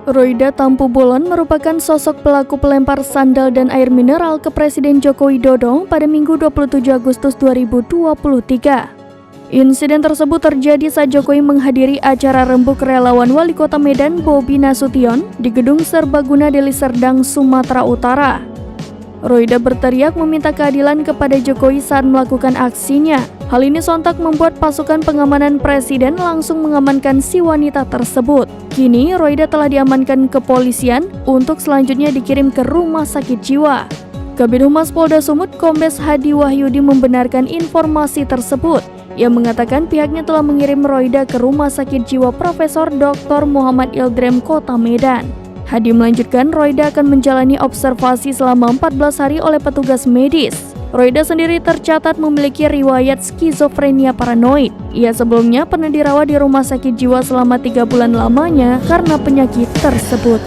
Royda Tampu Bolon merupakan sosok pelaku pelempar sandal dan air mineral ke Presiden Joko Widodo pada Minggu 27 Agustus 2023. Insiden tersebut terjadi saat Jokowi menghadiri acara rembuk relawan Wali Kota Medan Bobi Nasution di Gedung Serbaguna Deli Serdang, Sumatera Utara. Royda berteriak meminta keadilan kepada Jokowi saat melakukan aksinya. Hal ini sontak membuat pasukan pengamanan Presiden langsung mengamankan si wanita tersebut. Kini Royda telah diamankan kepolisian untuk selanjutnya dikirim ke rumah sakit jiwa. Kabid Humas Polda Sumut Kombes Hadi Wahyudi membenarkan informasi tersebut. Ia mengatakan pihaknya telah mengirim Royda ke Rumah Sakit Jiwa Profesor Dr. Muhammad Ildrem Kota Medan. Hadi melanjutkan Royda akan menjalani observasi selama 14 hari oleh petugas medis. Royda sendiri tercatat memiliki riwayat skizofrenia paranoid. Ia sebelumnya pernah dirawat di rumah sakit jiwa selama 3 bulan lamanya karena penyakit tersebut.